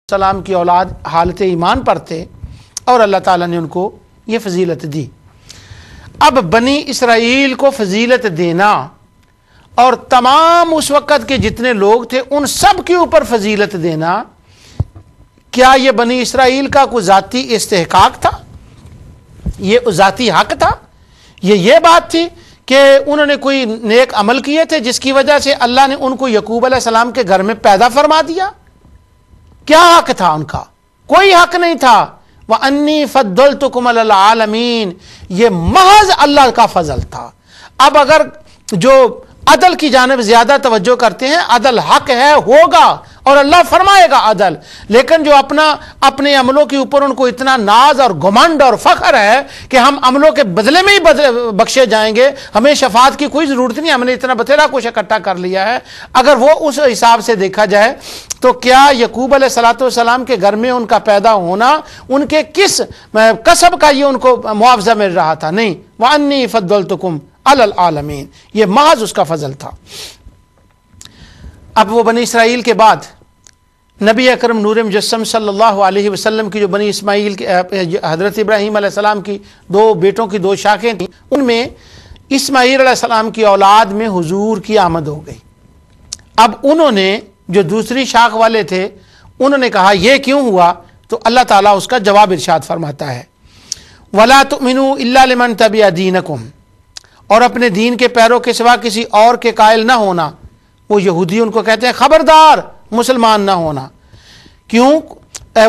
السلام کی اولاد حالت ایمان پر تھے اور اللہ تعالیٰ نے ان کو یہ فضیلت دی۔ اب بنی اسرائیل کو فضیلت دینا اور تمام اس وقت کے جتنے لوگ تھے ان سب کے اوپر فضیلت دینا، کیا یہ بنی اسرائیل کا کوئی ذاتی استحقاق تھا؟ یہ ذاتی حق تھا؟ یہ بات تھی کہ انہوں نے کوئی نیک عمل کیے تھے جس کی وجہ سے اللہ نے ان کو یعقوب علیہ السلام کے گھر میں پیدا فرما دیا؟ کیا حق تھا ان کا؟ کوئی حق نہیں تھا۔ وَأَنِّي فَضَّلْتُكُمْ عَلَى الْعَالَمِينَ، یہ محض اللہ کا فضل تھا۔ اب اگر جو عدل کی جانب زیادہ توجہ کرتے ہیں، عدل حق ہے، ہوگا اور اللہ فرمائے گا عدل، لیکن جو اپنے عملوں کے اوپر ان کو اتنا ناز اور گھمنڈ اور فخر ہے کہ ہم عملوں کے بدلے میں ہی بخشے جائیں گے، ہمیں شفاعت کی کوئی ضرورت نہیں، ہم نے اتنا بتھیرا کچھ اکٹھا کر لیا ہے، اگر وہ اس حساب سے دیکھا جائے تو کیا یعقوب علیہ السلام کے گھر میں ان کا پیدا ہونا ان کے کس کسب کا یہ ان کو معاوضہ مل رہا تھا؟ نہیں۔ وَأَنِّي فَضَّلْتُكُمْ عَلَى الْعَالَمِينَ، یہ محض اس کا فضل تھا۔ اب وہ بنی اسرائیل کے بعد نبی اکرم نور مجسم صلی اللہ علیہ وسلم کی جو بنی اسماعیل حضرت ابراہیم علیہ السلام کی دو بیٹوں کی دو شاخیں تھیں، ان میں اسماعیل علیہ السلام کی اولاد میں حضور کی آمد ہو گئی۔ اب انہوں نے جو دوسری شاخ والے تھے انہوں نے کہا یہ کیوں ہوا؟ تو اللہ تعالیٰ اس کا جواب ارشاد فرماتا ہے، وَلَا تُؤْمِنُوا إِلَّا لِمَنْ تَبِعَ دِينَكُمْ، اور اپنے دین کے پیروں کے سوا کسی اور کے قائل نہ ہونا۔ وہ یہودی ان کو کہتے ہیں خبردار مسلمان نہ ہونا۔ کیوں؟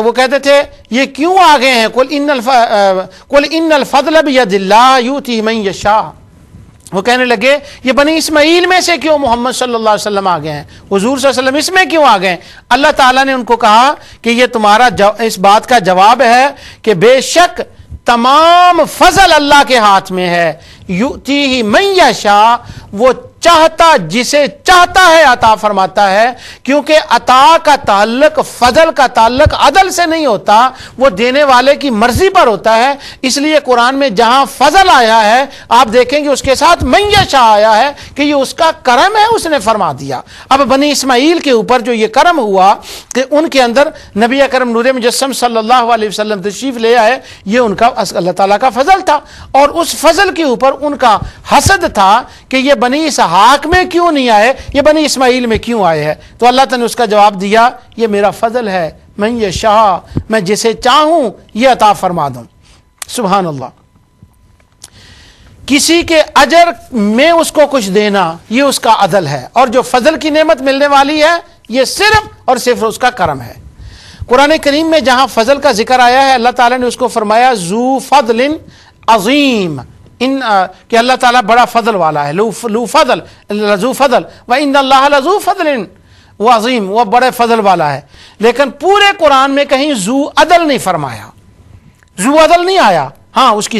وہ کہتے تھے یہ کیوں آ گئے ہیں؟ قُلْ إِنَّ الْفَضْلَ بِيَدِ اللَّهِ يُؤْتِيهِ مَن يَشَاءُ، وہ کہنے لگے یہ بنی اسماعیل میں سے کیوں محمد صلی اللہ علیہ وسلم آ گئے ہیں، حضور صلی اللہ علیہ وسلم اس میں کیوں آ گئے ہیں؟ اللہ تعالیٰ نے ان کو کہا کہ یہ تمہارا اس بات کا جواب ہے کہ بے شک تمام فضل اللہ کے ہاتھ میں ہے، یؤتیہ من یشاء، وہ چاہتا جسے چاہتا ہے عطا فرماتا ہے، کیونکہ عطا کا تعلق فضل کا تعلق عدل سے نہیں ہوتا، وہ دینے والے کی مرضی پر ہوتا ہے۔ اس لیے قرآن میں جہاں فضل آیا ہے آپ دیکھیں گے اس کے ساتھ من یشاء آیا ہے کہ یہ اس کا کرم ہے، اس نے فرما دیا۔ اب بنی اسماعیل کے اوپر جو یہ کرم ہوا کہ ان کے اندر نبی اکرم نور مجسم صلی اللہ علیہ وسلم تشریف لے آئے، یہ ان کا اللہ تعالیٰ کا فضل تھا، اور اس فضل کے اوپر ان کا حسد تھا کہ یہ بنی اسحاق میں کیوں نہیں آئے، یہ بنی اسماعیل میں کیوں آئے ہیں؟ تو اللہ تعالیٰ نے اس کا جواب دیا یہ میرا فضل ہے، من یشاء، میں جسے چاہوں یہ عطا فرما دوں۔ سبحان اللہ۔ کسی کے اجر میں اس کو کچھ دینا یہ اس کا عدل ہے، اور جو فضل کی نعمت ملنے والی ہے یہ صرف اور صرف اس کا کرم ہے۔ قرآن کریم میں جہاں فضل کا ذکر آیا ہے اللہ تعالیٰ نے اس کو فرمایا ذو فضل عظیم، کہ اللہ تعالیٰ بڑا فضل والا ہے، ذو فضل وَإِنَّ اللَّهَ لَذُو فَضْلٍ، وہ عظیم، وہ بڑے فضل والا ہے۔ لیکن پورے قرآن میں کہیں ذو عدل نہیں فرمایا، ذو عدل نہیں آیا، ہاں اس کی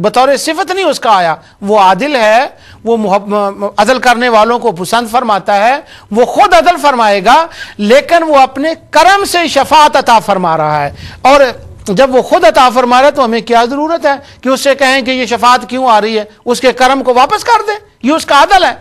بطور صفت نہیں اس کا آیا، وہ عادل ہے، وہ عدل کرنے والوں کو پسند فرماتا ہے، وہ خود عدل فرمائے گا، لیکن وہ اپنے کرم سے شفاعت عطا فرما رہا ہے، اور جب وہ خود عطا فرما رہا ہے تو ہمیں کیا ضرورت ہے کہ اس سے کہیں کہ یہ شفاعت کیوں آ رہی ہے؟ اس کے کرم کو واپس کر دیں، یہ اس کا عدل ہے۔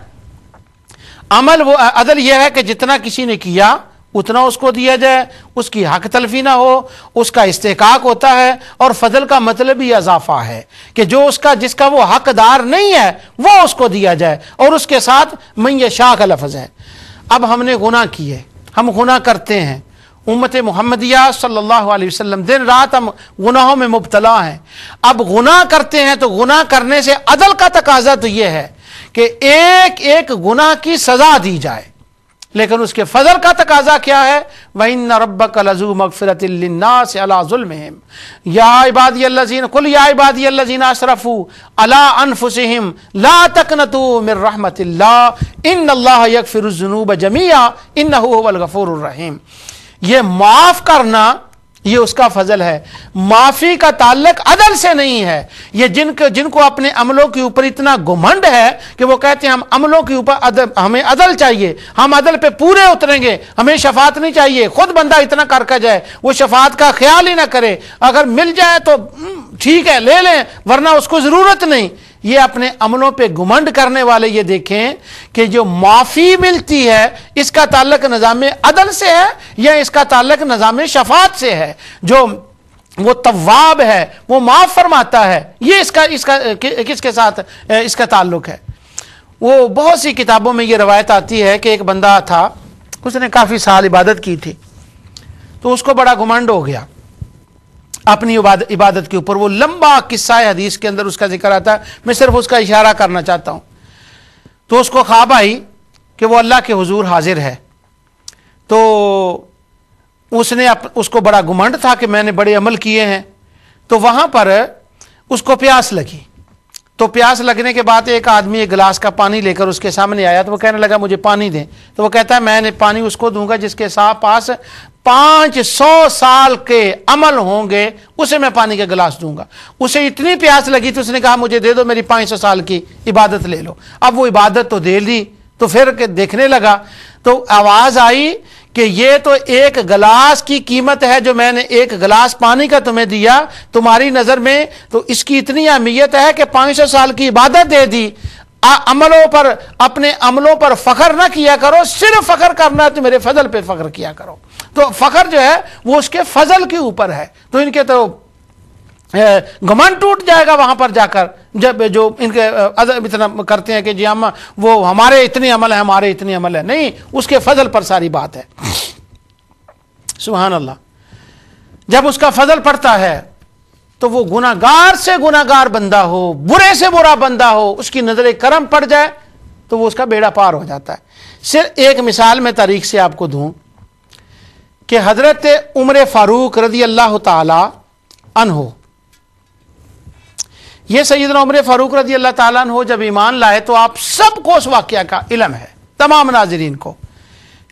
عمل وہ عدل یہ ہے کہ جتنا کسی نے کیا اتنا اس کو دیا جائے، اس کی حق تلفی نہ ہو، اس کا استحقاق ہوتا ہے، اور فضل کا مطلب ہی اضافہ ہے کہ جو جس کا وہ حقدار نہیں ہے وہ اس کو دیا جائے، اور اس کے ساتھ من یشاء کا لفظ ہے۔ اب ہم نے گناہ کیے، ہم گناہ کرتے ہیں، امت محمدیہ صلی اللہ علیہ وسلم دن رات ہم گناہوں میں مبتلا ہیں۔ اب گناہ کرتے ہیں تو گناہ کرنے سے عدل کا تقاضا تو یہ ہے کہ ایک ایک گناہ کی سزا دی جائے، لیکن اس کے فضل کا تقاضا کیا ہے؟ وَإِنَّ رَبَّكَ لَذُو مَغْفِرَةٍ لِلنَّاسِ عَلَىٰ ظُلْمِهِمْ يَا عِبَادِيَ الَّذِينَ قُلْ يَا عِبَادِيَ الَّذِينَ أَسْرَفُوا عَلَىٰ أَنفُسِهِمْ لَا تَقْنَطُوا مِن رَحْمَةِ اللَّهِ إِنَّ اللَّهَ يَغْفِرُ الذُّنُوبَ جَمِيعًا إِنَّهُ هُوَ الْغَفُورُ الرَّحِيمُ۔ یہ معاف کرنا یہ اس کا فضل ہے، معافی کا تعلق عدل سے نہیں ہے۔ یہ جن کو اپنے عملوں کے اوپر اتنا گھمنڈ ہے کہ وہ کہتے ہیں ہم عملوں کے اوپر ہمیں عدل چاہیے، ہم عدل پہ پورے اتریں گے، ہمیں شفاعت نہیں چاہیے، خود بندہ اتنا کر کے جائے، وہ شفاعت کا خیال ہی نہ کرے، اگر مل جائے تو ٹھیک ہے لے لیں ورنہ اس کو ضرورت نہیں۔ یہ اپنے عملوں پہ گھمنڈ کرنے والے یہ دیکھیں کہ جو معافی ملتی ہے اس کا تعلق نظام عدل سے ہے یا اس کا تعلق نظام شفاعت سے ہے. جو وہ تواب ہے، وہ معاف فرماتا ہے، یہ اس کا کس کے ساتھ اس کا تعلق ہے. وہ بہت سی کتابوں میں یہ روایت آتی ہے کہ ایک بندہ تھا، اس نے کافی سال عبادت کی تھی، تو اس کو بڑا گھمنڈ ہو گیا اپنی عبادت کے اوپر. وہ لمبا قصہ حدیث کے اندر اس کا ذکر آتا ہے، میں صرف اس کا اشارہ کرنا چاہتا ہوں. تو اس کو خواب آئی کہ وہ اللہ کے حضور حاضر ہے. تو اس کو بڑا گھمنڈ تھا کہ میں نے بڑے عمل کیے ہیں. تو وہاں پر اس کو پیاس لگی. تو پیاس لگنے کے بعد ایک آدمی ایک گلاس کا پانی لے کر اس کے سامنے آیا. تو وہ کہنے لگا مجھے پانی دیں. تو وہ کہتا ہے میں نے پانی اس کو دوں گا جس کے پاس 500 سال کے عمل ہوں گے، اسے میں پانی کا گلاس دوں گا. اسے اتنی پیاس لگی تو اس نے کہا مجھے دے دو، میری 500 سال کی عبادت لے لو. اب وہ عبادت تو دے لی. تو پھر دیکھنے لگا تو آواز آئی کہ یہ تو ایک گلاس کی قیمت ہے جو میں نے ایک گلاس پانی کا تمہیں دیا، تمہاری نظر میں تو اس کی اتنی اہمیت ہے کہ 500 سال کی عبادت دے دی. اپنے عملوں پر فخر نہ کیا کرو، صرف فخر کرنا ہے تو میرے فضل پہ فخر کیا کرو. تو فخر جو ہے وہ اس کے فضل کے اوپر ہے. تو ان کے تو گھمنڈ ٹوٹ جائے گا وہاں پر جا کر، جب جو ان کے اتنا کرتے ہیں کہ جی ہم وہ ہمارے اتنے عمل ہے، ہمارے اتنے عمل ہے. نہیں، اس کے فضل پر ساری بات ہے. سبحان اللہ. جب اس کا فضل پڑتا ہے تو وہ گناہگار سے گناہگار بندہ ہو، برے سے برا بندہ ہو، اس کی نظر کرم پڑ جائے تو وہ اس کا بیڑا پار ہو جاتا ہے. صرف ایک مثال میں تاریخ سے آپ کو دوں کہ حضرت عمر فاروق رضی اللہ تعالی عنہ، یہ سیدنا عمر فاروق رضی اللہ تعالیٰ عنہ جب ایمان لائے تو آپ سب کو اس واقعہ کا علم ہے، تمام ناظرین کو.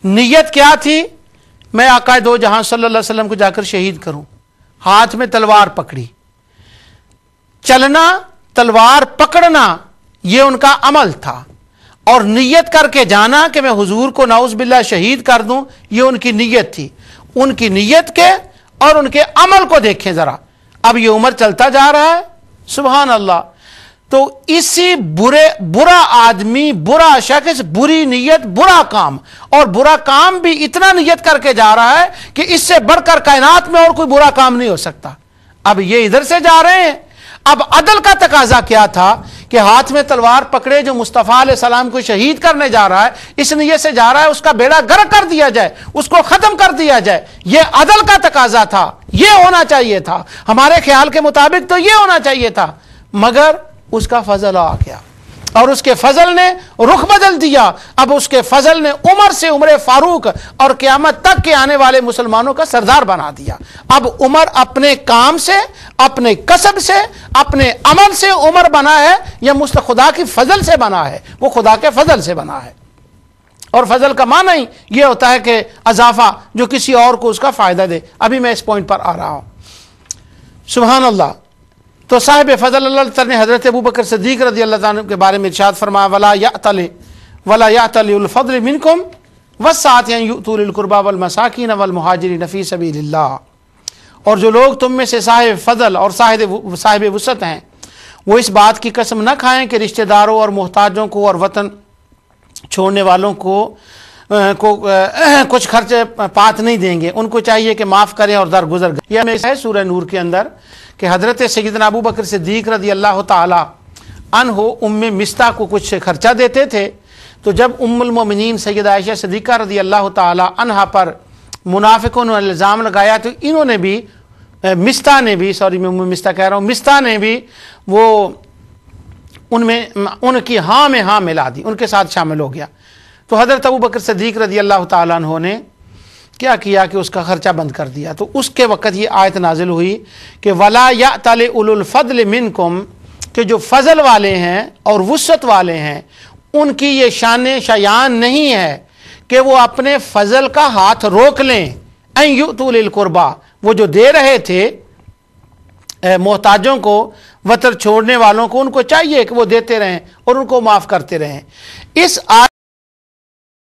نیت کیا تھی؟ میں آقا دو جہاں صلی اللہ علیہ وسلم کو جا کر شہید کروں. ہاتھ میں تلوار پکڑی، چلنا تلوار پکڑنا یہ ان کا عمل تھا. اور نیت کر کے جانا کہ میں حضور کو نعوذ باللہ شہید کر دوں، یہ ان کی نیت تھی. ان کی نیت کے اور ان کے عمل کو دیکھیں ذرا. اب یہ عمر چلتا جا رہا ہے، سبحان اللہ. تو اسی برا آدمی، برا شخص، بری نیت، برا کام، اور برا کام بھی اتنا نیت کر کے جا رہا ہے کہ اس سے بڑھ کر کائنات میں اور کوئی برا کام نہیں ہو سکتا. اب یہ ادھر سے جا رہے ہیں. اب عدل کا تقاضا کیا تھا کہ ہاتھ میں تلوار پکڑے جو مصطفیٰ علیہ السلام کو شہید کرنے جا رہا ہے، اس نیت سے جا رہا ہے اس کا بیڑا غرق کر دیا جائے، اس کو ختم کر دیا جائے. یہ عدل کا تقاضا تھا، یہ ہونا چاہیے تھا. ہمارے خیال کے مطابق تو یہ ہونا چاہیے تھا، مگر اس کا فضل آ گیا اور اس کے فضل نے رخ بدل دیا. اب اس کے فضل نے عمر سے عمر فاروق اور قیامت تک کے آنے والے مسلمانوں کا سردار بنا دیا. اب عمر اپنے کام سے، اپنے کسب سے، اپنے عمل سے عمر بنا ہے یا خدا کی فضل سے بنا ہے؟ وہ خدا کے فضل سے بنا ہے. اور فضل کا معنی ہی یہ ہوتا ہے کہ اضافہ جو کسی اور کو اس کا فائدہ دے. ابھی میں اس پوائنٹ پر آ رہا ہوں. سبحان اللہ. تو صاحب فضل اللہ تعالی نے حضرت ابوبکر صدیق رضی اللہ تعالیٰ کے بارے میں ارشاد فرمایا وَلَا يَأْتَلِ الْفَضْلِ مِنْكُمْ وَالسَّعَةِ أَنْ يُؤْتُوا لِي الْقُرْبَى وَالْمَسَاكِينَ وَالْمُهَاجِرِينَ فِي سَبِيلِ اللَّهِ. اور جو لوگ تم میں سے صاحب فضل اور صاحب وسعت ہیں وہ اس بات کی قسم نہ کھائیں کہ رشتہ داروں اور محتاجوں کو اور وطن چھوڑنے والوں کو کچھ خرچ پات نہیں دیں گے. ان کو چاہیے کہ معاف کریں اور درگزر. یہ میں ہے سورہ نور کے اندر کہ حضرت سیدنا ابوبکر صدیق رضی اللہ تعالی عنہ ام مستہ کو کچھ خرچہ دیتے تھے. تو جب ام المومنین سیدہ عائشہ صدیقہ رضی اللہ تعالی عنہا پر منافقوں نے الزام لگایا تو انہوں نے بھی مستہ نے بھی میں ام مستہ کہہ رہا ہوں، مستہ نے بھی وہ ان کی ہاں میں ہاں ملا دی، ان کے ساتھ شامل ہو گیا. تو حضرت ابوبکر صدیق رضی اللہ تعالیٰ عنہ نے کیا کیا کہ اس کا خرچہ بند کر دیا. تو اس کے وقت یہ آیت نازل ہوئی کہ وَلَا يَأْتَلِ أُولُو الْفَضْلِ مِنْكُمْ، کہ جو فضل والے ہیں اور وسعت والے ہیں ان کی یہ شایان نہیں ہے کہ وہ اپنے فضل کا ہاتھ روک لیں. أَن يُؤْتُوا لِي الْقُرْبَى، وہ جو دے رہے تھے محتاجوں کو، وطن چھوڑنے والوں کو، ان کو چاہیے کہ وہ دیتے رہیں اور ان کو معاف کرتے رہیں. اس